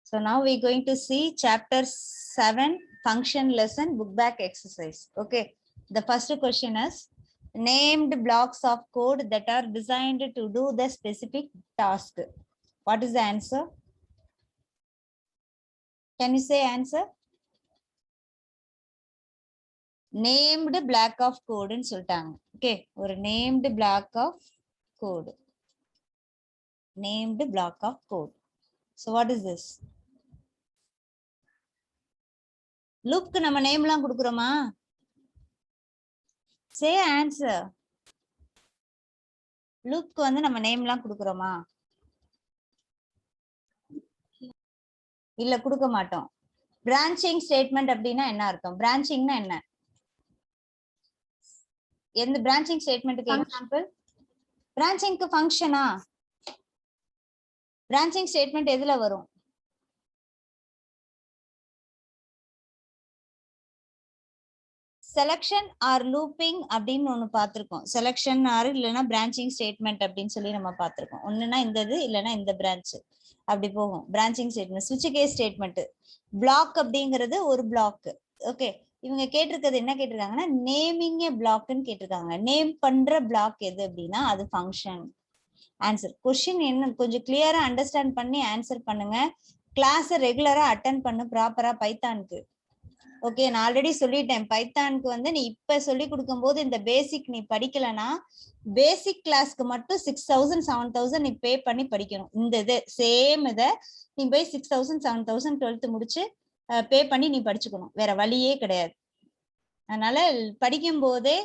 So now we're going to see chapter 7 function lesson book back exercise. Okay, the first question is named blocks of code that are designed to do the specific task. What is the answer? Can you say answer? Named block of code ன்னு சொல்லிட்டாங்க. Okay, ஒரு named block of code. Named block of code. So what is this? லூப்க்கு நம்ம நேம்லாம் கொடுக்குறோமா? Say answer. லூப்க்கு வந்து நம்ம நேம்லாம் கொடுக்குறோமா? இல்ல கொடுக்க மாட்டோம். Branching statement அப்படின்னா என்ன அர்த்தம்? பிரான்ச்சிங்னா என்ன? எந்த பிரான்ச்சிங் ஸ்டேட்மெண்ட்டுக்கு எக்ஸாம்பிள்? பிரான்ச்சிங்க்கு ஃபங்க்ஷனா? பிரான்ச்சிங் ஸ்டேட்மெண்ட் எதுல வரும்? செலக்ஷன் ஆர் லூப்பிங் அப்படின்னு ஒண்ணு பார்த்திருக்கோம். செலக்ஷன் ஆர் இல்லைன்னா பிரான்ச்சிங் ஸ்டேட்மெண்ட் அப்படின்னு சொல்லி நம்ம பார்த்திருக்கோம். ஒண்ணுன்னா இந்த இது இல்லைன்னா இந்த பிரான்ச் அப்படி போகும். Branching statement. ஸ்விட்ச் கேஸ் ஸ்டேட்மெண்ட். பிளாக் அப்படிங்கிறது ஒரு பிளாக். ஓகே, இவங்க கேட்டிருக்கிறது என்ன கேட்டிருக்காங்கன்னா நேமிங் ஏ பிளாக்னு கேட்டிருக்காங்க. நேம் பண்ற பிளாக் எது அப்படின்னா அது ஃபங்க்ஷன். ஆன்சர். கொஸ்டின் என்ன கொஞ்சம் கிளியரா அண்டர்ஸ்டாண்ட் பண்ணி ஆன்சர் பண்ணுங்க. கிளாஸ் ரெகுலரா அட்டென்ட் பண்ணு ப்ராப்பரா பைத்தானுக்கு. ஓகே, நான் ஆல்ரெடி சொல்லிட்டேன். பைத்தானுக்கு வந்து நீ இப்ப சொல்லி கொடுக்கும் போது இந்த பேசிக் நீ படிக்கலன்னா பேசிக் கிளாஸ்க்கு மட்டும் 6000 7000 நீ பே பண்ணி படிக்கணும். இந்த இது சேம் இதை நீ போய் 6000 7000 12th முடிச்சு பே பண்ணி நீ படிச்சுக்கணும். வேற வழியே கிடையாது. அதனால படிக்கும் போதே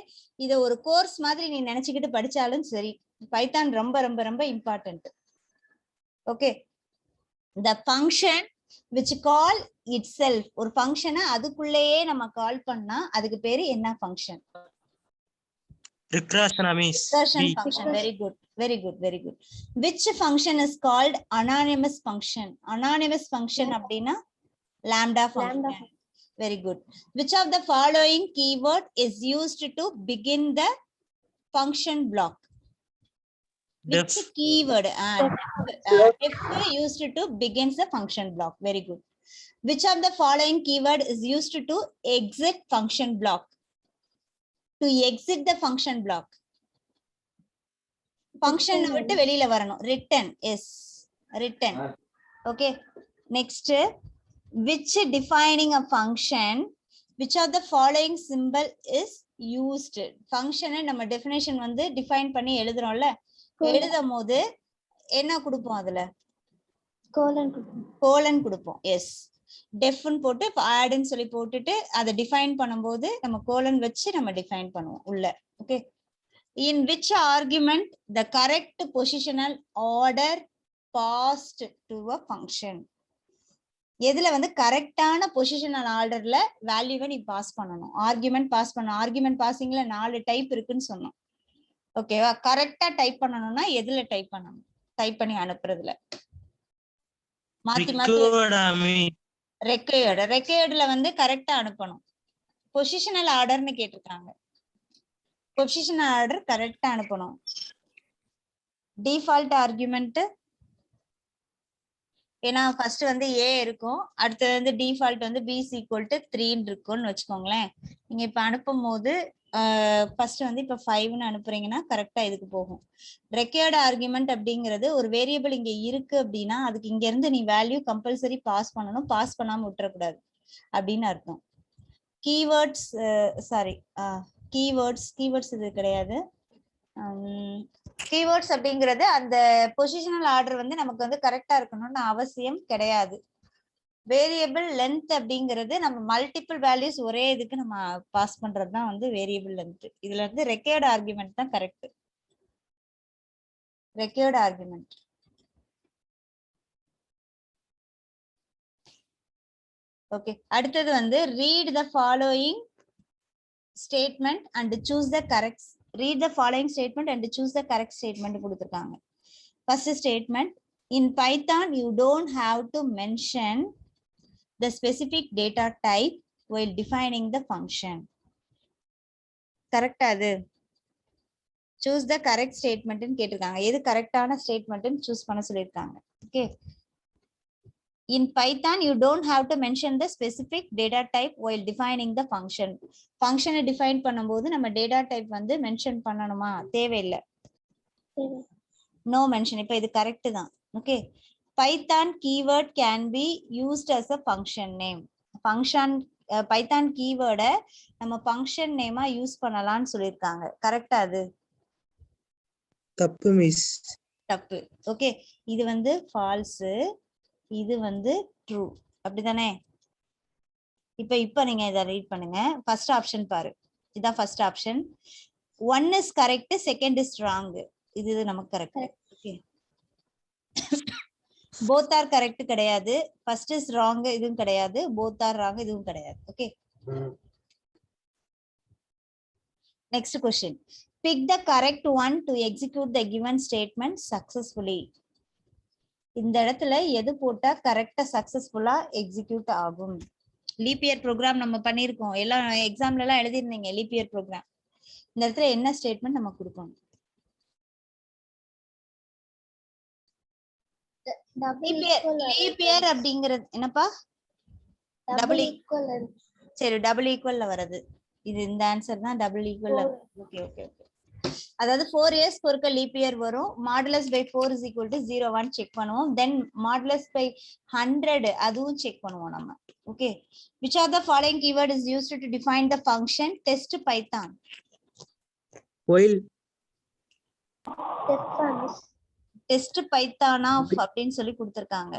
இதை ஒரு கோர்ஸ் மாதிரி நீ நினைச்சுக்கிட்டு படிச்சாலும் சரி, பைத்தான் ரொம்ப ரொம்ப ரொம்ப important. Okay, the function which call itself, ஒரு ஃபங்க்ஷனை அதுக்குள்ளேயே நம்ம கால் பண்ணா அதுக்கு பேரு என்ன function? Recursion function. Very good, very good, very good. Which function is called anonymous function? Anonymous function அப்படின்னா lambda function. Very good. Which of the following keyword is used to begin the function block? Which keyword if used to begins the function block? Very good. Which of the following keyword is used to exit function block? To exit the function block. Function விட்டு வெளியில வரணும். Return. Yes, return. Okay, next, which defining a function, which of the following symbol is used? Function நம்ம definition வந்து define பண்ணி எழுதுறோம்ல, எழுதும் போது என்ன கொடுப்போம்? அதுல கோலன் கொடுப்போம். எஸ், டெஃப்னு போட்டு ஆட்னு சொல்லி போட்டுட்டு அதை டிஃபைன் பண்ணும்போது நம்ம கோலன் வச்சு நம்ம டிஃபைன் பண்ணுவோம் உள்ள. Okay, in which argument the correct positional order passed to a function? எதுல வந்து கரெக்டான பொசிஷனல் ஆர்டர்ல வேல்யூவை நீ பாஸ் பண்ணணும். ஆர்குமெண்ட் பாஸ் பண்ணணும். ஆர்குமெண்ட் பாசிங்ல 4 டைப் இருக்குன்னு சொன்னோம். ஓகேவா? கரெக்டா டைப் பண்ணணும்னா எதுல டைப் பண்ணணும்? டைப் பண்ணி அனுப்புறதுல மாத்தி மாத்தி ரெக்கையர்ட்ல வந்து கரெக்டா அனுப்பணும். பொசிஷனல் ஆர்டர்னு கேட்டிருக்காங்க. பொசிஷனல் ஆர்டர் கரெக்டா அனுப்பணும். டிஃபால்ட் ஆர்குமெண்ட் ஏன்னா ஃபர்ஸ்ட் வந்து ஏ இருக்கும், அடுத்தது வந்து டிஃபால்ட் வந்து b = 3 இருக்கும்னு வச்சுக்கோங்களேன். நீங்க இப்ப அனுப்பும் போது ஃபர்ஸ்ட் வந்து இப்ப 5ன்னு அனுப்புறீங்கன்னா கரெக்டா இதுக்கு போகும். ரெக்யர்ட் ஆர்குமெண்ட் அப்படிங்கிறது ஒரு வேரியபிள் இங்க இருக்கு அப்படின்னா அதுக்கு இங்க இருந்து நீ வேல்யூ கம்பல்சரி பாஸ் பண்ணணும். பாஸ் பண்ணாம விட்டுறக்கூடாது அப்படின்னு அர்த்தம். கீவேர்ட்ஸ் கீவேர்ட்ஸ் இது கிடையாது. கீவேர்ட்ஸ் அப்படிங்கிறது அந்த பொசிஷனல் ஆர்டர் வந்து நமக்கு வந்து கரெக்டா இருக்கணும்னு அவசியம் கிடையாது. வேரியபிள் லென்த் அப்படிங்கிறது நம்ம மல்டிபிள் வேல்யூஸ் ஒரே இதுக்கு நம்ம பாஸ் பண்றதுதான் வந்து வேரியபிள் லென்த். இதுல இருந்து ரெக்யர்ட் ஆர்குமெண்ட் தான் கரெக்ட். Required argument. ஓகே, அடுத்தது வந்து read the following statement and choose the correct. Read the following statement and choose the correct statement கொடுத்திருக்காங்க. First statement, in Python you don't have to mention the specific data type while defining the function. கரெக்டா? அது choose the correct statement ன்னு கேட்டிருக்காங்க. எது கரெக்டான statement choose பண்ண சொல்லியிருக்காங்க. Okay, In Python, you don't have to mention the specific data type while defining the function. Function define பண்ணும்போது நம்ம data type வந்து mention பண்ணணுமா? தேவையில்லை. No mention. இப்போ இது கரெக்ட் தான். Okay. Python keyword can be used as a function name. Python keyword நம்ம function name use பண்ணலாம்னு சொல்லிருக்காங்க. கரெக்ட்டா அது? தப்பு மிஸ். தப்பு. ஓகே, இது வந்து ஃபால்ஸ், இது வந்து ட்ரூ. அப்படிதானே? இப்ப நீங்க இத ரீட் பண்ணுங்க. ஃபர்ஸ்ட் ஆப்ஷன் பாரு. இதான் first option. 1 is correct, second is wrong. இது நமக்கு correct. Okay. both are correct கிடையாது. first is wrong இதுவும் கிடையாது. both are wrong இதுவும் கிடையாது. Okay. Next question. Pick the correct one to execute the given statement successfully. இந்த இடத்துல எது போட்டா கரெக்டா சக்சஸ்ஃபுல்லா எக்ஸிக்யூட் ஆகும்? லீப் இயர் ப்ரோக்ராம் நம்ம பண்ணிருக்கோம். எல்லாம் எக்ஸாம்ல எல்லாம் எழுதிருந்தீங்க லீப் இயர் ப்ரோக்ராம். இந்த இடத்துல என்ன ஸ்டேட்மெண்ட் நம்ம கொடுக்கணும்? லீப் இயர் அப்படிங்கிறது என்னப்பா? Double equal. சரி, டபுள் ஈக்குவல்ல வருது. இது இந்த ஆன்சர் தான் double equal. Okay okay okay. அதாவது 4 years ஒருக்க லீப் இயர் வரும். Modulus by 4 is equal to 0 check பண்ணுவோம். தென் மாடுலஸ் பை 100 அதுவும் செக் பண்ணுவோம் நம்ம. Okay. which are the following keyword is used to define the function test Python? while. test Python அப்படின்னு சொல்லி கொடுத்திருக்காங்க.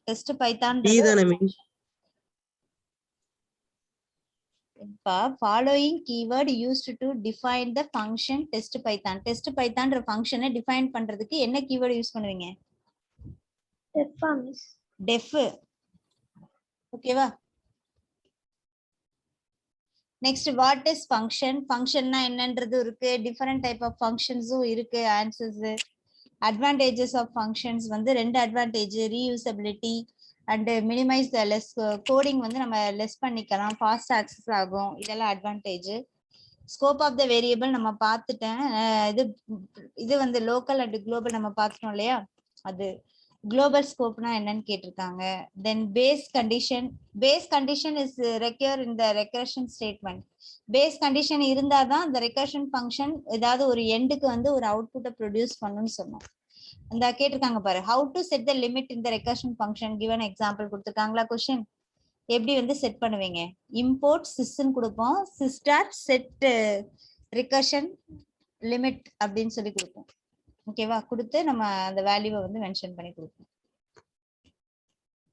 test Python following keyword used to define the function test Python. test Python function define பண்றதுக்கு என்ன keyword use பண்ணுவீங்க? def. ஓகேவா? next, what is function? function னா என்னன்றது இருக்கு. different type of functionsம் இருக்கு. answers. advantages of functions வந்து ரெண்டு advantage, reusability and minimize the less coding வந்து நம்ம less பண்ணிக்கலாம், fast access ஆகும். இதெல்லாம் advantage. scope of the variable நம்ம பார்த்துட்டேன். இது வந்து local and global நம்ம பார்த்துட்டோம் இல்லையா? அது global scope னா என்னன்னு கேட்டிருக்காங்க. then base condition is required in the recursion statement. base condition இருந்தாதான் அந்த recursion function ஏதாவது ஒரு எண்டுக்கு வந்து ஒரு அவுட்புட்டை ப்ரொடியூஸ் பண்ணணும்னு சொன்னோம். அந்த கேட்டிருக்காங்க பாரு, how to set the limit in the recursion function given example கொடுத்திருக்காங்களா? கொஸ்டின் எப்படி வந்து செட் பண்ணுவீங்க? import sys ன்னு கொடுப்போம். sys.set recursion limit அப்படின்னு சொல்லி கொடுப்போம். ஓகேவா? கொடுத்து நம்ம அந்த வேல்யூவை வந்து மென்ஷன் பண்ணி கொடுப்போம்.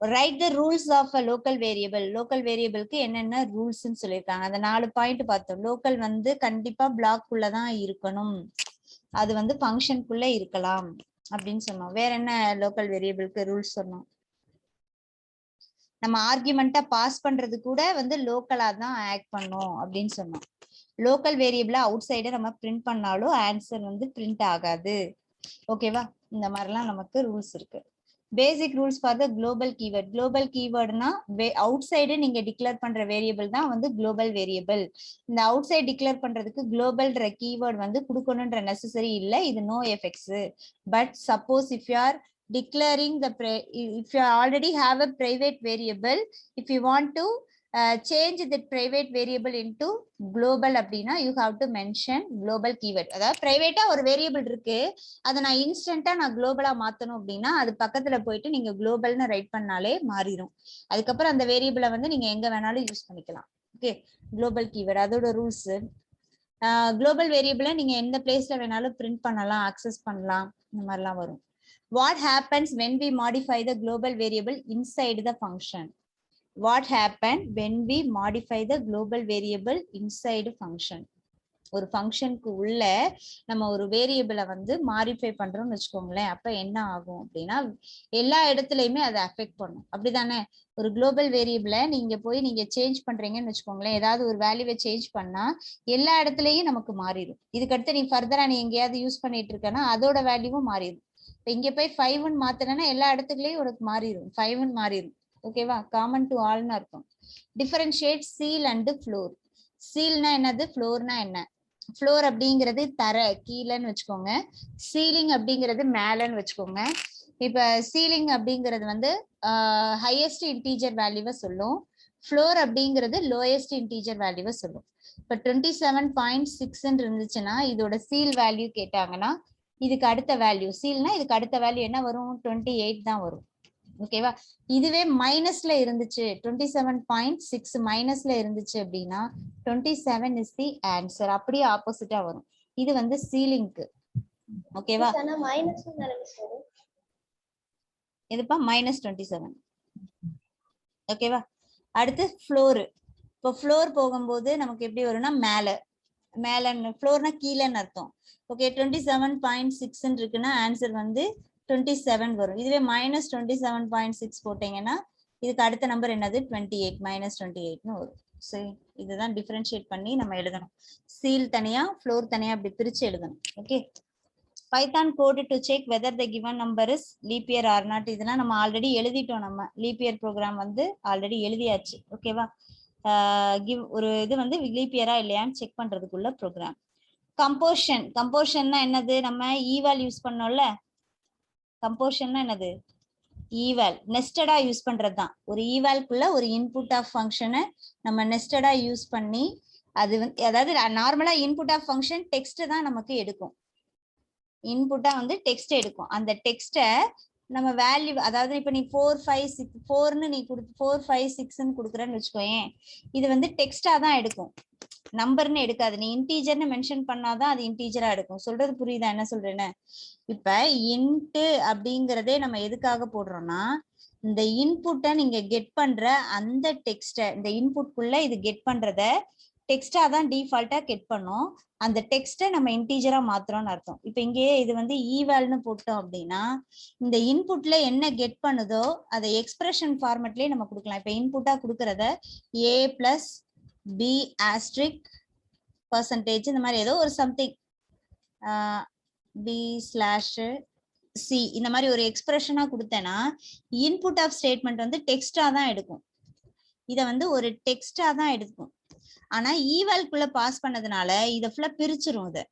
write the rules of a local variable. local variableக்கு என்னென்ன ரூல்ஸ்ன்னு சொல்லியிருக்காங்க. அந்த 4 பாயிண்ட் பார்த்தோம். லோக்கல் வந்து கண்டிப்பா பிளாக் குள்ள தான் இருக்கணும், அது வந்து ஃபங்க்ஷனுக்குள்ள இருக்கலாம் அப்படின்னு சொன்னோம். வேற என்ன லோக்கல் வேரியபிளுக்கு ரூல்ஸ் சொன்னோம்? நம்ம ஆர்குமெண்டா பாஸ் பண்றது கூட வந்து லோக்கலா தான் ஆக்ட் பண்ணும் அப்படின்னு சொன்னோம். லோக்கல் வேரியபிளா அவுட் சைட நம்ம பிரிண்ட் பண்ணாலும் ஆன்சர் வந்து பிரிண்ட் ஆகாது. ஓகேவா? இந்த மாதிரிலாம் நமக்கு ரூல்ஸ் இருக்கு. Basic rules for the global keyword. Global கீவேர்ட்னா அவுட் சைடு நீங்க டிக்ளேர் பண்ற வேரியபிள் தான் வந்து குளோபல் வேரியபிள். இந்த அவுட் சைடு டிக்ளேர் பண்றதுக்கு குளோபல்ன்ற கீவேர்ட் வந்து கொடுக்கணும்ன்ற நெசசரி இல்லை. இது no effects. But suppose if you are declaring if you already have a private variable, if you want to change the private variable into global அப்படின்னா you have to mention global keyword. அதாவது பிரைவேட்டா ஒரு variable இருக்கு, அதை நான் இன்ஸ்டன்டா நான் குளோபலா மாத்தணும் அப்படின்னா அது பக்கத்துல போயிட்டு நீங்க குளோபல்னு ரைட் பண்ணாலே மாறிடும். அதுக்கப்புறம் அந்த வேரியபிளை வந்து நீங்க எங்க வேணாலும் யூஸ் பண்ணிக்கலாம். ஓகே, குளோபல் கீவேர்ட் அதோட ரூல்ஸ். குளோபல் வேரியபிளை நீங்க எந்த பிளேஸ்ல வேணாலும் பிரிண்ட் பண்ணலாம், அக்சஸ் பண்ணலாம், இந்த மாதிரிலாம் வரும். What happens when we modify the global variable inside the function? What happens when we modify the global variable inside function? ஒரு ஃபங்க்ஷனுக்கு உள்ள நம்ம ஒரு வேரியபிளை வந்து மாடிஃபை பண்றோம்னு வச்சுக்கோங்களேன். அப்ப என்ன ஆகும் அப்படின்னா எல்லா இடத்துலயுமே அதை அஃபெக்ட் பண்ணும். அப்படிதானே? ஒரு குளோபல் வேரியபிளை நீங்க சேஞ்ச் பண்றீங்கன்னு வச்சுக்கோங்களேன், ஏதாவது ஒரு வேல்யூவை சேஞ்ச் பண்ணா எல்லா இடத்துலயும் நமக்கு மாறிடும். இதுக்கடுத்து நீ ஃபர்தரா நீ எங்கேயாவது யூஸ் பண்ணிட்டு இருக்கனா அதோட வேல்யூவும் மாறிடும். இங்க போய் 5 மாத்தினா எல்லா இடத்துக்குலயும் உனக்கு மாறிடும், 5 மாறிடும். ஓகேவா? காமன் டு ஆல்னு இருக்கும். Differentiate ceil and floor. சீல்னா என்னது, ஃப்ளோர்னா என்ன? ஃப்ளோர் அப்படிங்கிறது தரை கீழன்னு வச்சுக்கோங்க, சீலிங் அப்படிங்கிறது மேலன்னு வச்சுக்கோங்க. இப்ப சீலிங் அப்படிங்கிறது வந்து ஹையஸ்ட் இன்டீஜர் வேல்யூவை சொல்லும். ஃப்ளோர் அப்படிங்கிறது லோயஸ்ட் இன்டீஜர் வேல்யூவை சொல்லும். இப்ப 27.6 இருந்துச்சுன்னா இதோட சீல் வேல்யூ கேட்டாங்கன்னா இதுக்கு அடுத்த வேல்யூ, சீல்னா இதுக்கு அடுத்த வேல்யூ என்ன வரும்? 28 தான் வரும். ஓகேவா? இதுவே மைனஸ்ல இருந்துச்சு, 27.6 மைனஸ்ல இருந்துச்சு அப்படின்னா 27 இஸ் தி ஆன்சர். அப்படியே ஆப்போசிட்டா வரும். இது வந்து சீலிங்க்கு. ஓகேவா? இதுப்பா -27. ஓகேவா? அடுத்து ஃப்ளோர். இப்போ ஃப்ளோர் போகும்போது நமக்கு எப்படி வரும்னா மேல, மேலன்னு, ஃப்ளோர்னா கீழேன்னு அர்த்தம். ஓகே, 27.6 இருக்குன்னா ஆன்சர் வந்து 27 வரும். இதுவே -27.6 போட்டீங்கன்னா இதுக்கு அடுத்த நம்பர் என்னது? 28, -28ன்னு வரும். சரி, இதுதான் டிஃபரன்ஷியேட் பண்ணி நம்ம எழுதணும். சீல் தனியா, ஃப்ளோர் தனியா, அப்படி பிரிச்சு எழுதணும். Okay. Python code to check whether the given number is leap year or not. இதெல்லாம் நம்ம ஆல்ரெடி எழுதிட்டோம். நம்ம லீப் இயர் ப்ரோக்ராம் வந்து ஆல்ரெடி எழுதியாச்சு. ஓகேவா? கிவ் ஒரு இது வந்து லீப் இயரா இல்லையான்னு செக் பண்றதுக்குள்ள ப்ரோக்ராம். கம்போஷன். கம்போஷன்னா என்னது? நம்ம ஈவால் யூஸ் பண்ணோம்ல. கம்போஷன்னா என்னது? ஈவால் நெஸ்டடா யூஸ் பண்றதுதான். ஒரு ஈவால்குள்ள ஒரு இன்புட் ஆஃப் ஃபங்க்ஷனை நம்ம நெஸ்டடா யூஸ் பண்ணி அது வந்து, அதாவது நார்மலா இன்புட் ஆஃப் ஃபங்க்ஷன் டெக்ஸ்ட் தான் நமக்கு எடுக்கும். இன்புட்டா வந்து டெக்ஸ்ட் எடுக்கும். அந்த டெக்ஸ்ட நம்ம வேல்யூ, அதாவது இப்ப நீ 4 5 6 4ன்னு நீ 4 5 6ன்னு கொடுக்குறேன்னு வச்சுக்கோயேன், இது வந்து டெக்ஸ்டா தான் எடுக்கும், நம்பர்னு எடுக்காது. நீ இன்டீஜர்னு மென்ஷன் பண்ணாதான் அது இன்டீஜரா எடுக்கும். சொல்றது புரியுதா என்ன சொல்றேன்னு? இப்ப இன்ட் அப்படிங்கறதே நம்ம எதுக்காக போடுறோம்னா, இந்த இன்புட்டை நீங்க கெட் பண்ற அந்த டெக்ஸ்ட, இந்த இன்புட்குள்ள இது கெட் பண்றத டெக்ஸ்டா தான் டிஃபால்ட்டா கெட் பண்ணும். அந்த டெக்ஸ்ட்டை நம்ம இன்டீஜரா மாத்துறோம்னு அர்த்தம். இப்ப இங்கேயே இது வந்து ஈவால்னு போட்டோம் அப்படின்னா இந்த இன்புட்ல என்ன கெட் பண்ணுதோ அதை எக்ஸ்பிரஷன் ஃபார்மேட்லயே நம்ம கொடுக்கலாம். இப்ப இன்புட்டா கொடுக்கறத a பிளஸ் b ஆஸ்ட்ரிக் பர்சன்டேஜ் இந்த மாதிரி ஏதோ ஒரு சம்திங் b/c இந்த மாதிரி ஒரு எக்ஸ்பிரஷனா கொடுத்தேன்னா இன்புட் ஆஃப் ஸ்டேட்மெண்ட் வந்து டெக்ஸ்டா தான் எடுக்கும். இதை வந்து ஒரு டெக்ஸ்டா தான் எடுக்கும். ஆனா ஈவால்குள்ள பாஸ் பண்ணதுனால இதை ஃபுல்லா பிரிச்சிரும். இதை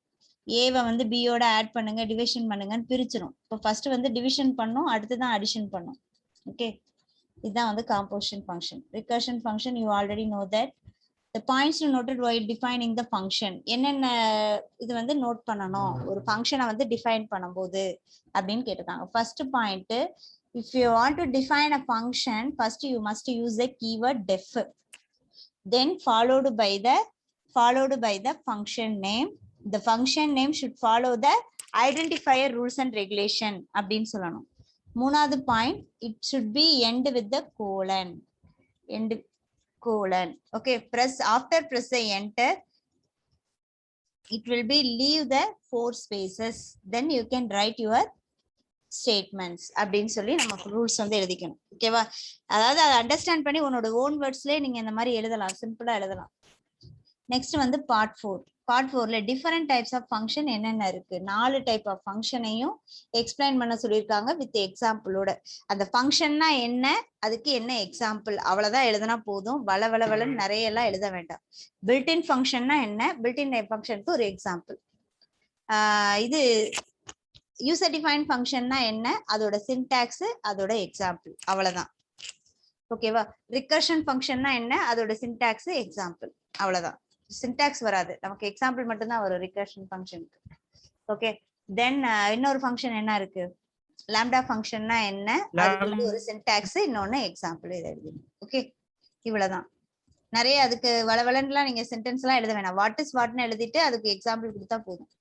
ஏவை வந்து பியோட ஆட் பண்ணுங்க, டிவிஷன் பண்ணுங்கன்னு பிரிச்சிரும். இப்போ ஃபர்ஸ்ட் வந்து டிவிஷன் பண்ணும், அடுத்துதான் அடிஷன் பண்ணும். ஓகே, இதுதான் வந்து composition function. Recursion function you already know that. The points you noted while defining the function. என்னென்ன இது வந்து நோட் பண்ணணும் ஒரு ஃபங்க்ஷனை வந்து டிஃபைன் பண்ணும்போது அப்படின்னு கேட்டிருக்காங்க. First point, if you want to define a function, first you must use the keyword def, then followed by the function name. The function name should follow the identifier rules and regulation அப்படின்னு சொல்லணும். மூணாவது point, it should be end with the colon. End colon. Okay, after press the enter, it will be leave the 4 spaces, then you can write your statements அப்படின்னு சொல்லி நம்ம rules வந்து எழுதிக்கணும். ஓகேவா? அதாவது அதை அண்டர்ஸ்டாண்ட் பண்ணி உன்னோட ஓன் வேர்ட்ஸ்லயே நீங்க இந்த மாதிரி எழுதலாம், சிம்பிளா எழுதலாம். நெக்ஸ்ட் வந்து பார்ட் 4. பார்ட் 4ல டிஃபரெண்ட் டைப்ஸ் ஆஃப் ஃபங்க்ஷன் என்னென்ன இருக்கு, 4 டைப் ஆஃப் ஃபங்க்ஷனையும் எக்ஸ்பிளைன் பண்ண சொல்லியிருக்காங்க வித் எக்ஸாம்பிளோட. அந்த ஃபங்க்ஷன்னா என்ன, அதுக்கு என்ன எக்ஸாம்பிள், அவ்வளவுதான் எழுதினா போதும். வளன்னு நிறைய எல்லாம் எழுத வேண்டாம். பில்டின் ஃபங்க்ஷன்னா என்ன, பில்டின் ஃபங்க்ஷனுக்கு ஒரு எக்ஸாம்பிள். இது யூசர் டிஃபைன் ஃபங்க்ஷன்னா என்ன, அதோட சின்டாக்ஸ், அதோட எக்ஸாம்பிள், அவ்வளவுதான். ஓகேவா? ரிகர்ஷன் ஃபங்க்ஷன்னா என்ன, அதோட சின்டாக்ஸ், எக்ஸாம்பிள், அவ்வளவுதான். சின்டாக்ஸ் வராது, நமக்கு எக்ஸாம்பிள் மட்டும்தான் வரும் ரிகர்ஷன் ஃபங்க்ஷனுக்கு. ஓகே, தென் இன்னொரு ஃபங்க்ஷன் என்ன இருக்கு, லாம்டா ஃபங்க்ஷன்னா என்ன, அதுக்கு ஒரு சின்டாக்ஸ், இன்னொன்னு எக்ஸாம்பிள், இதை எழுதணும். ஓகே, இவ்வளவுதான். நிறைய அதுக்கு வளவலன்னுலாம் நீங்க சென்டென்ஸ் எல்லாம் எழுத வேணாம். வாட் இஸ் வாட்னு எழுதிட்டு அதுக்கு எக்ஸாம்பிள் கொடுத்தா போதும்.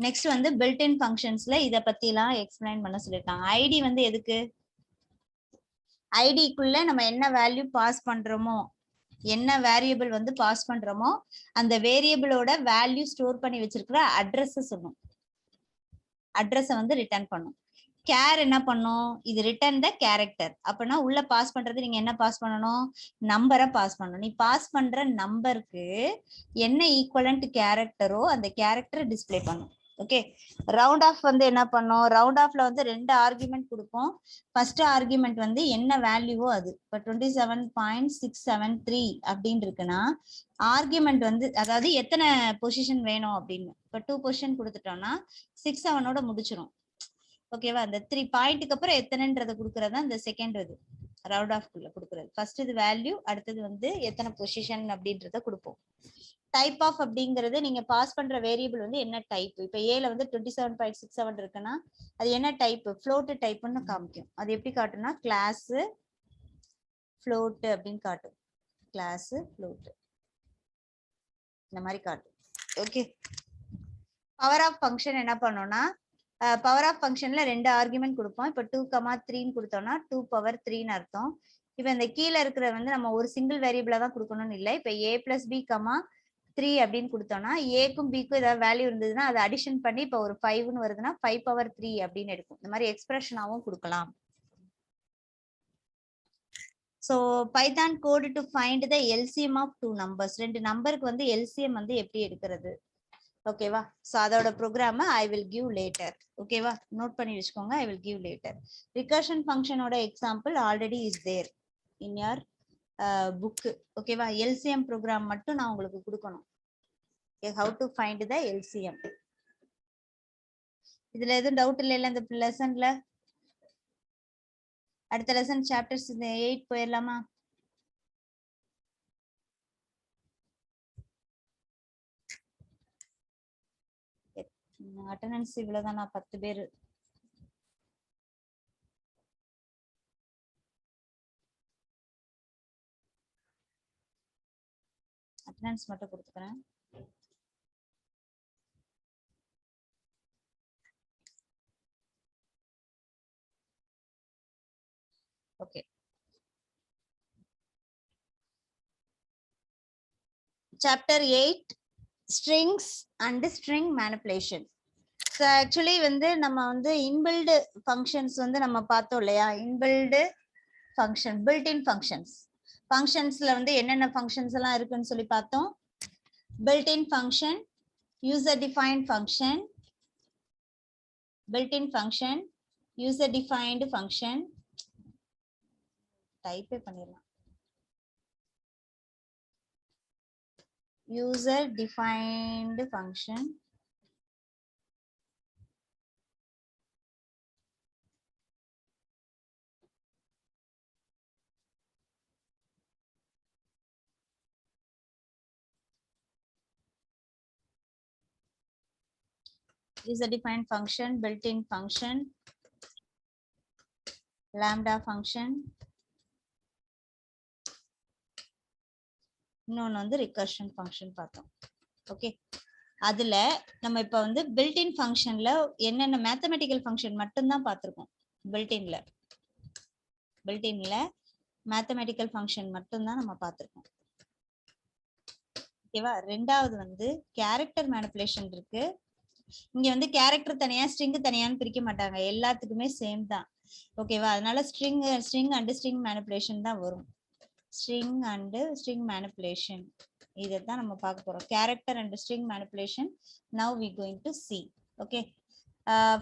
நெக்ஸ்ட் வந்து பில்டின் ஃபங்க்ஷன்ஸ்ல இத பத்தி எல்லாம் எக்ஸ்பிளைன் பண்ண சொல்லிருக்காங்க. ஐடி வந்து எதுக்கு, ஐடிக்குள்ள நம்ம என்ன வேல்யூ பாஸ் பண்றோமோ, என்ன வேரியபிள் வந்து பாஸ் பண்றோமோ அந்த வேரியபிளோட வேல்யூ ஸ்டோர் பண்ணி வச்சிருக்கிற அட்ரஸ் சொல்லும். அட்ரஸ வந்து ரிட்டர்ன் பண்ணும். கேர் என்ன பண்ணும், இது ரிட்டர்ன் த கேரக்டர். அப்பனா உள்ள பாஸ் பண்றது நீங்க என்ன பாஸ் பண்ணணும், நம்பரை பாஸ் பண்ணணும். நீ பாஸ் பண்ற நம்பருக்கு என்ன ஈக்குவலன்ட் கேரக்டரோ அந்த கேரக்டரை டிஸ்பிளே பண்ணும். ஓகே, ரவுண்ட் ஆஃப் வந்து என்ன பண்ணோம், ரவுண்ட் ஆஃப்ல வந்து 2 ஆர்குமெண்ட் கொடுப்போம். ஃபர்ஸ்ட் ஆர்குமெண்ட் வந்து என்ன வேல்யூவோ அது. இப்போ 27.673 அப்படின்னு இருக்குன்னா ஆர்குமெண்ட் வந்து அதாவது எத்தனை பொசிஷன் வேணும் அப்படின்னு. இப்போ 2 பொசிஷன் கொடுத்துட்டோம்னா 6 7 முடிச்சிரும். ஓகேவா, அந்த 3 பாயிண்ட்டுக்கு அப்புறம் எத்தனைன்றத கொடுக்கறது இந்த செகண்ட் இது ரவுண்ட் ஆஃப் குள்ள கொடுக்கறது. ஃபர்ஸ்ட் இது வேல்யூ, அடுத்தது வந்து எத்தனை பொசிஷன் அப்படின்றத கொடுப்போம். டைப் ஆஃப் அப்படிங்கிறது நீங்க பாஸ் பண்ற வேரியபிள் வந்து என்ன டைப். இப்போ ஏல வந்து 27.67 இருக்குன்னா அது என்ன டைப், ஃப்ளோட் டைப்னு காமிக்கும். அது எப்படி காட்டும்னா கிளாஸ் ஃப்ளோட் அப்படின்னு காட்டும். கிளாஸ் ஃப்ளோட் இந்த மாதிரி காட்டும். ஓகே, பவர் ஆஃப் ஃபங்க்ஷன் என்ன பண்ணோம்னா பவர் ஆஃப் ஃபங்க்ஷன்ல 2 ஆர்குமெண்ட் கொடுப்போம். இப்போ 2,3 கொடுத்தோம்னா 2 பவர் 3ன்னு அர்த்தம். இப்போ இந்த கீழே இருக்கிற வந்து நம்ம ஒரு சிங்கிள் வேரியபிளா தான் கொடுக்கணும்னு இல்லை. இப்போ a + b, 3 அப்படின்னு கொடுத்தோம்னா ஏக்கும் பிக்கும் ஏதாவது வேல்யூ இருந்ததுன்னா அதை அடிஷன் பண்ணி இப்போ ஒரு 5ன்னு வருதுன்னா 5 பவர் 3 அப்படின்னு எடுக்கும். இந்த மாதிரி எக்ஸ்பிரஷனாவும் கொடுக்கலாம். So Python code to find the LCM of 2 numbers. 2 நம்பருக்கு வந்து எல்சிஎம் வந்து எப்படி எடுக்கிறது. ஓகேவா, ஸோ அதோட program I will give later. ஓகேவா, நோட் பண்ணி வச்சுக்கோங்க. I will give later. Recursion ஃபங்க்ஷனோட example already is there in your book. ஓகேவா, எல்சிஎம் ப்ரோக்ராம் மட்டும் நான் உங்களுக்கு கொடுக்கணும். How to find the LCM. இதுல எதுவும் டவுட் இல்லைல்ல இந்த லெசன்ல. அடுத்த லெசன் சாப்டர்ஸ் 8 போயிடலாமா. அட்டெண்டன்ஸ் இவ்வளவுதான், நான் 10 பேர். அட்டெண்டன்ஸ் மட்டும் கொடுத்துக்கிறேன். Okay, chapter 8 strings and string manipulation. So actually வந்து நம்ம வந்து இன்பில்டு ஃபங்க்ஷன்ஸ் வந்து நம்ம பார்த்தோம் இல்லையா. Inbuilt function, built in functions. ஃபங்க்ஷன்ஸ்ல வந்து என்னென்ன ஃபங்க்ஷன்ஸ் எல்லாம் இருக்குன்னு சொல்லி பார்த்தோம். Built in function, user defined function, built in function, user defined function. டைப்பே பண்ணிடலாம். user defined function, user defined function, built-in function, lambda function, இன்னொன்று வந்து ரிகர்ஷன் ஃபங்க்ஷன் பார்த்தோம். ஓகே, அதுல நம்ம இப்ப வந்து பில்ட்-இன் ஃபங்க்ஷன்ல என்னென்ன மேத்தமெட்டிக்கல் ஃபங்க்ஷன் மட்டும்தான் பார்த்திருக்கோம். பில்ட்-இன்ல மேத்தமெட்டிக்கல் ஃபங்க்ஷன் மட்டும்தான் நம்ம பார்த்திருக்கோம். ஓகேவா, ரெண்டாவது வந்து கேரக்டர் மேனிபுலேஷன் இருக்கு. இங்க வந்து கேரக்டர் தனியா ஸ்ட்ரிங் தனியான்னு பிரிக்க மாட்டாங்க, எல்லாத்துக்குமே சேம் தான். ஓகேவா, அதனால ஸ்ட்ரிங் அண்ட் ஸ்ட்ரிங் மேனிபுலேஷன் தான் வரும். string and string manipulation இதைத்தான் நம்ம பார்க்க போறோம். character and string manipulation now we going to see. okay,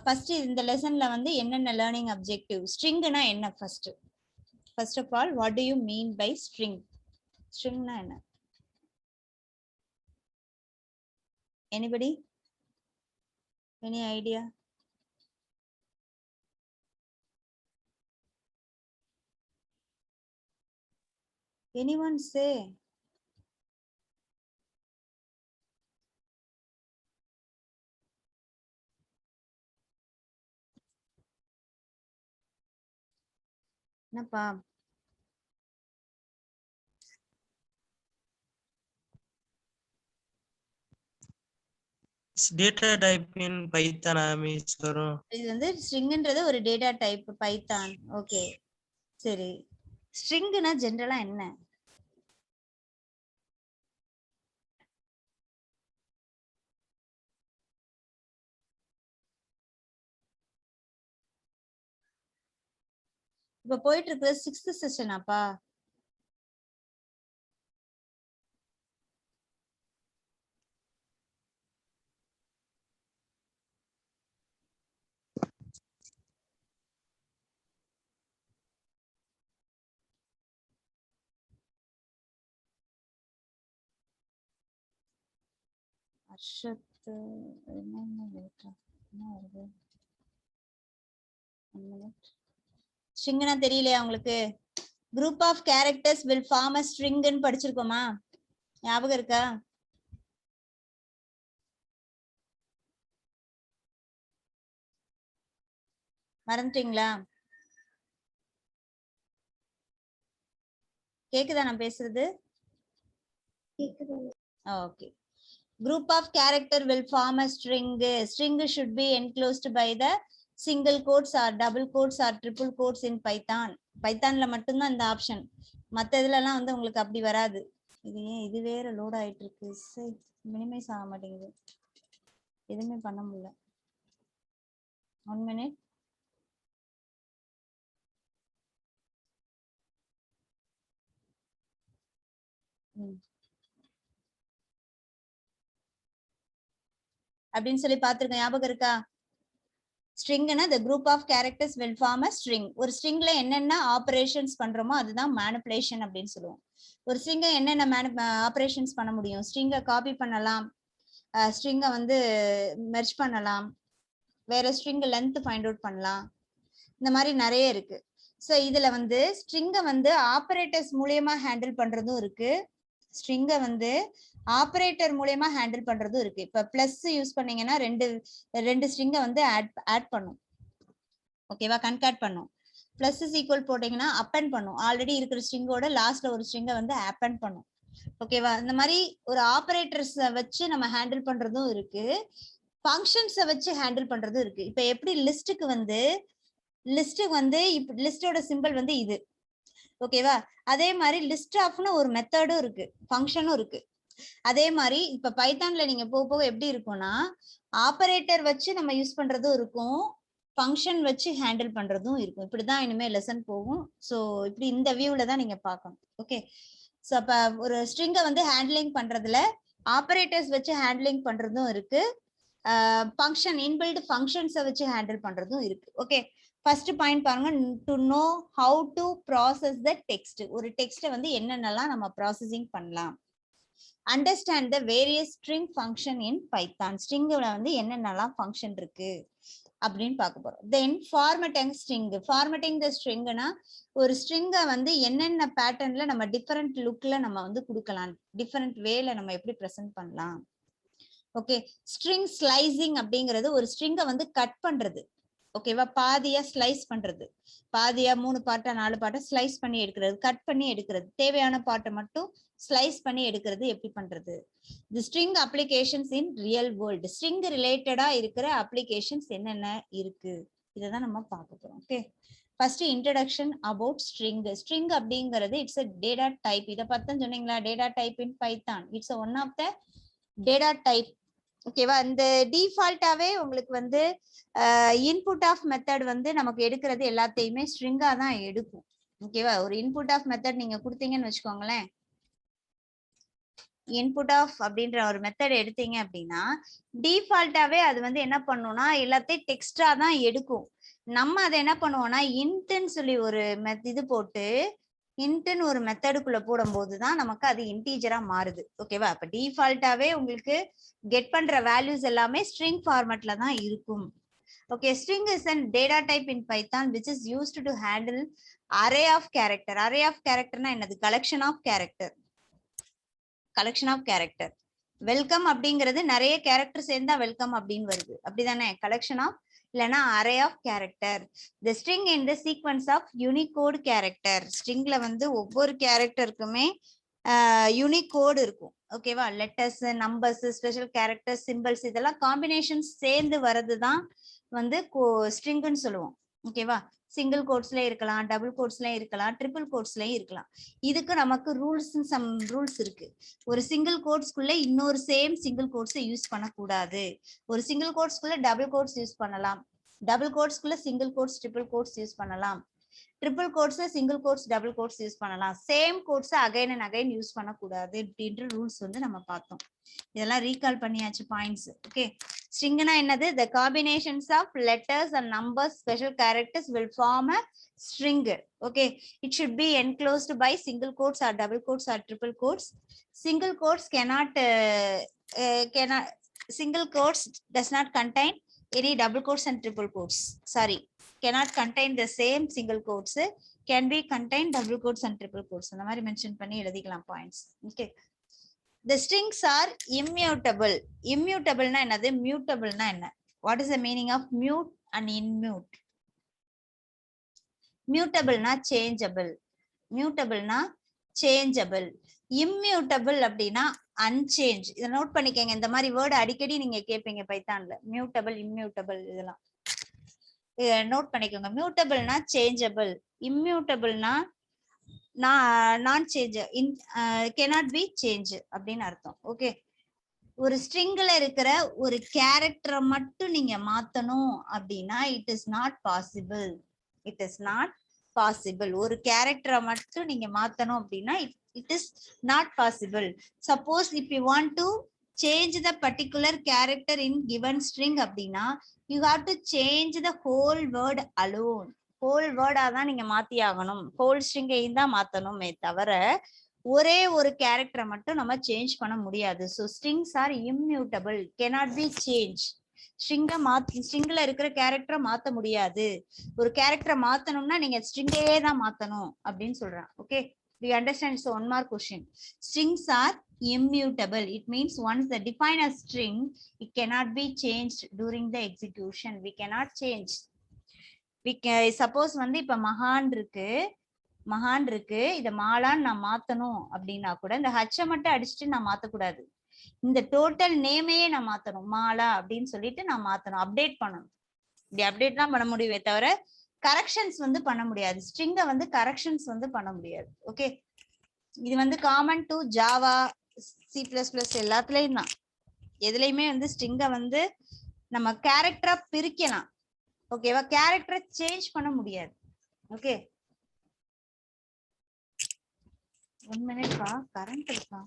first இந்த லெசன்ல வந்து என்னென்ன learning objective. stringனா என்ன, first of all what do you mean by string? stringனா என்ன? anybody, any idea? anyone say? என்னப்பா data type in Python miss வரும். இது வந்து ஸ்ட்ரிங்ன்றது ஒரு டேட்டா டைப் பைத்தான். ஓகே சரி, ஸ்ட்ரிங்னா ஜெனரலா என்ன? இப்ப போயிட்டு இருக்கிற 6th செஷனாப்பா? அர்ஷத் என்னென்ன லேட்டா என்ன வருது ஸ்ட்ரிங்னா தெரியலையா உங்களுக்கு? Group of characters will form a ஸ்ட்ரிங்னு படிச்சிருக்கோமா? ஞாபகம் இருக்கா? மறந்துட்டீங்களா? கேக்குதா நான் பேசுறது? Okay. Group of character will form a string. String should be enclosed by the single quotes or double quotes or triple quotes in Python. பைத்தான்ல மட்டும்தான் இந்த ஆப்ஷன். மத்த இதுலலாம் வந்து உங்களுக்கு அப்படி வராது. இது ஏன் இது வேற லோட் ஆயிட்டு இருக்கு? மினிமைஸ் ஆக மாட்டேங்குது. எதுவுமே பண்ண முடியல. 1 minute. அப்படின்னு சொல்லி பார்த்திருக்கேன். ஞாபகம் இருக்கா? ஸ்ட்ரிங்னா the group of characters will form a string. ஒரு ஸ்ட்ரிங்ல என்னென்ன ஆபரேஷன்ஸ் பண்றோமோ அதுதான் மேனிபுலேஷன் அப்படின்னு சொல்லுவோம். ஒரு ஸ்ட்ரிங்கை என்னென்ன ஆபரேஷன்ஸ் பண்ண முடியும்? ஸ்ட்ரிங்கை காப்பி பண்ணலாம், ஸ்ட்ரிங்கை வந்து மெர்ஜ் பண்ணலாம், வேற ஸ்ட்ரிங் லென்த் ஃபைண்ட் அவுட் பண்ணலாம், இந்த மாதிரி நிறைய இருக்கு. ஸோ இதுல வந்து ஸ்ட்ரிங்கை வந்து ஆபரேட்டர்ஸ் மூலியமா ஹேண்டில் பண்றதும் இருக்கு, ஸ்ட்ரிங்கை வந்து ஆபரேட்டர் மூலமா ஹேண்டில் பண்றதும் இருக்கு. இப்ப பிளஸ் யூஸ் பண்ணீங்கன்னா ரெண்டு ஸ்ட்ரிங்கை வந்து ஆட் பண்ணும். ஓகேவா? கன்காட் பண்ணும். பிளஸ் இஸ் ஈக்குவல் போட்டீங்கன்னா அப்பெண்ட் பண்ணும். ஆல்ரெடி இருக்கிற ஸ்ட்ரிங்கோட லாஸ்ட்ல ஒரு ஸ்ட்ரிங்கை வந்து அப்பெண்ட் பண்ணும். ஓகேவா? இந்த மாதிரி ஒரு ஆபரேட்டர்ஸ் வச்சு நம்ம ஹேண்டில் பண்றதும் இருக்கு, ஃபங்க்ஷன்ஸை வச்சு ஹேண்டில் பண்றதும் இருக்கு. இப்ப எப்படி லிஸ்ட்டுக்கு வந்து லிஸ்டோட சிம்பிள் வந்து இது. ஓகேவா? அதே மாதிரி லிஸ்ட் ஆஃப்னு ஒரு மெத்தடும் இருக்கு, ஃபங்க்ஷனும் இருக்கு. அதே மாதிரி இப்ப பைத்தான்ல நீங்க போக போக எப்படி இருக்கும்னா ஆபரேட்டர் வச்சு நம்ம யூஸ் பண்றதும் இருக்கும், ஃபங்க்ஷன் வச்சு ஹேண்டில் பண்றதும் இருக்கும். இப்படிதான் இனிமே லெசன் போகும். ஸோ இப்படி இந்த வியூல தான் நீங்க பார்க்கணும். ஓகே. ஸோ அப்ப ஒரு ஸ்ட்ரிங்கை வந்து ஹேண்ட்லிங் பண்றதுல ஆபரேட்டர்ஸ் வச்சு ஹேண்ட்லிங் பண்றதும் இருக்கு, ஃபங்க்ஷன் இன்பில்ட் ஃபங்க்ஷன்ஸை வச்சு ஹேண்டில் பண்றதும் இருக்கு. ஓகே. ஃபர்ஸ்ட் பாயிண்ட் பாருங்க, to know how to process the text. ஒரு டெக்ஸ்ட்டை வந்து என்னென்னலாம் நம்ம ப்ராசஸிங் பண்ணலாம். Understand the various string function in Python. ஸ்ட்ரிங்ல வந்து என்னென்னலாம் ஃபங்க்ஷன் இருக்கு அப்படின்னு பார்க்க போறோம். Then formatting string. Formatting the ஸ்ட்ரிங்னா ஒரு ஸ்ட்ரிங்கை வந்து என்னென்ன பேட்டர்ன்ல நம்ம டிஃபரெண்ட் லுக்ல நம்ம வந்து கொடுக்கலாம், டிஃபரெண்ட் வேல நம்ம எப்படி ப்ரெசென்ட் பண்ணலாம். ஓகே. ஸ்ட்ரிங் ஸ்லைசிங் அப்படிங்கிறது ஒரு ஸ்ட்ரிங்கை வந்து கட் பண்றது. ஓகேவா? பாதியா ஸ்லைஸ் பண்றது, பாதியா 3 பார்ட்டா 4 பார்ட்டா ஸ்லைஸ் பண்ணி எடுக்கிறது, கட் பண்ணி எடுக்கிறது, தேவையான பார்ட்டை மட்டும் ஸ்லைஸ் பண்ணி எடுக்கிறது எப்படி பண்றது. The string applications in real world. String ரிலேட்டடா இருக்கிற அப்ளிகேஷன்ஸ் என்னென்ன இருக்கு இதைதான் நம்ம பார்க்க போறோம். Okay. First introduction about string. String அப்படிங்கிறது இட்ஸ் அ டேட்டா டைப். இதை பத்தி சொன்னீங்களா? Data type in Python it's one of the data type. ஓகேவா? இந்த டிஃபால்ட்டாவே உங்களுக்கு வந்து இன்புட் ஆஃப் மெத்தட் வந்து நமக்கு எடுக்கிறது எல்லாத்தையுமே ஸ்ட்ரிங்கா தான் எடுக்கும். ஓகேவா? ஒரு இன்புட் ஆஃப் மெத்தட் நீங்க கொடுத்தீங்கன்னு வச்சுக்கோங்களேன், இன்புட் ஆஃப் அப்படின்ற ஒரு மெத்தட் எடுத்தீங்க அப்படின்னா டிஃபால்ட்டாவே அது வந்து என்ன பண்ணும்னா எல்லாத்தையும் டெக்ஸ்டா தான் எடுக்கும். நம்ம அதை என்ன பண்ணுவோம்னா இன்ட்னு சொல்லி ஒரு இது போட்டு இன்ட்னு ஒரு மெத்தடுக்குள்ள போடும்போது தான் நமக்கு அது இன்டீஜரா மாறுது. ஓகேவா? அப்ப டிஃபால்ட்டாவே உங்களுக்கு கெட் பண்ற வேல்யூஸ் எல்லாமே ஸ்ட்ரிங் ஃபார்மேட்ல தான் இருக்கும். Okay, string is a data type in Python which is used to handle array of character. Array of character na enadhu? Collection of character. Collection of character. Welcome அப்படிங்கிறது நிறைய character சேர்ந்தா welcome அப்படின்னு வருது, அப்படிதானே? Collection of இல்லைன்னா array of character. The string in the sequence of Unicode character. ஸ்ட்ரிங்ல வந்து ஒவ்வொரு கேரக்டருக்குமே யூனிகோடு இருக்கும். ஓகேவா? Letters, numbers, special character, symbols இதெல்லாம் காம்பினேஷன் சேர்ந்து வர்றது தான் வந்து ஸ்ட்ரிங்னு சொல்லுவோம். ஓகேவா? சிங்கிள் கோட்ஸ்ல இருக்கலாம், டபுள் கோட்ஸ்ல இருக்கலாம், ட்ரிபிள் கோட்ஸ்லயும் இருக்கலாம். இதுக்கு நமக்கு சம் ரூல்ஸ் இருக்கு. ஒரு சிங்கிள் கோட்ஸ்க்குள்ள இன்னொரு சேம் சிங்கிள் கோட்ஸ் யூஸ் பண்ணக்கூடாது. ஒரு சிங்கிள் கோட்ஸ்க்குள்ள டபுள் கோட்ஸ் யூஸ் பண்ணலாம், டபுள் கோட்ஸ்க்குள்ள single quotes triple quotes use பண்ணலாம், ட்ரிபிள் கோட்ஸ்ல single quotes double quotes use பண்ணலாம். Same quotes again and again use பண்ணக்கூடாது அப்படின்ற ரூல்ஸ் வந்து நம்ம பார்த்தோம். இதெல்லாம் ரீகால் பண்ணியாச்சு பாயிண்ட்ஸ். ஓகே. ஸ்ட்ரிங்னா என்னது? the combinations of letters and numbers, special characters will form a string. Okay, it should be enclosed by single quotes or double quotes or triple quotes. Single quotes cannot single quotes does not contain any double quotes and triple quotes. Sorry, cannot contain the same single quotes, can be contain double quotes and triple quotes. அந்த மாதிரி mention பண்ணி எழுதிக்கலாம் points. Okay. The strings are immutable. Immutable na என்னது? Mutable na என்ன? What is the meaning of mute and immute? Mutable na changeable. Mutable na changeable. Immutable அப்படின்னா unchanged. இதை note பண்ணிக்கங்க. இந்த மாதிரி வேர்டு அடிக்கடி நீங்க கேட்பீங்க பைத்தான்ல. மியூட்டபிள், இம்மியூட்டபிள் இதெல்லாம் நோட் பண்ணிக்கோங்க. மியூட்டபிள்னா சேஞ்சபிள், இம்மியூட்டபிள்னா நான் சேஞ்ச், cannot be change அப்படின்னு அர்த்தம். ஓகே. ஒரு ஸ்ட்ரிங்ல இருக்கிற ஒரு கேரக்டரை மட்டும் நீங்க மாத்தணும் அப்படின்னா it is not possible. It is not possible. ஒரு கேரக்டரை மட்டும் நீங்க மாத்தணும் அப்படின்னா it is not possible. Suppose if you want to change the particular character in given string அப்படின்னா you have to change the whole word alone. whole word தான் நீங்க மாத்தி ஆகணும். whole string தான் மாத்தணுமே தவிர ஒரே ஒரு கேரக்டரை மட்டும் நம்ம சேஞ்ச் பண்ண முடியாது. so strings are immutable, cannot be changed. ஸ்ட்ரிங்ல இருக்கிற கேரக்டரை மாத்த முடியாது. ஒரு கேரக்டரை மாத்தணும்னா நீங்க ஸ்ட்ரிங்கே தான் மாத்தணும் அப்படின்னு சொல்றேன். Okay. Do you understand? So one more question. Strings are immutable. It means once they define a string, it cannot be changed during the execution. We cannot change. We can, suppose வந்து இப்ப மகான் இருக்கு, இத மாலான்னு நான் மாத்தணும் அப்படின்னா கூட இந்த ஹச்ச மட்டும் அடிச்சுட்டு நான் மாத்தக்கூடாது. இந்த டோட்டல் நேமையே நான் மாத்தணும். மாலா அப்படின்னு சொல்லிட்டு நான் மாத்தணும், அப்டேட் பண்ணணும். இப்படி அப்டேட் தான் பண்ண முடியுமே தவிர கரெக்ஷன்ஸ் வந்து பண்ண முடியாது. ஸ்ட்ரிங்க வந்து கரெக்ஷன்ஸ் வந்து பண்ண முடியாது. ஓகே. இது வந்து காமன் டு ஜாவா, C++ எல்லாத்துலயும் தான். எதுலையுமே வந்து ஸ்ட்ரிங்க வந்து நம்ம கேரக்டரா பிரிக்கலாம். ஓகேவா? கேரக்டரை சேஞ்ச் பண்ண முடியாது. ஓகே. 1 minute கரண்ட் இருக்கா?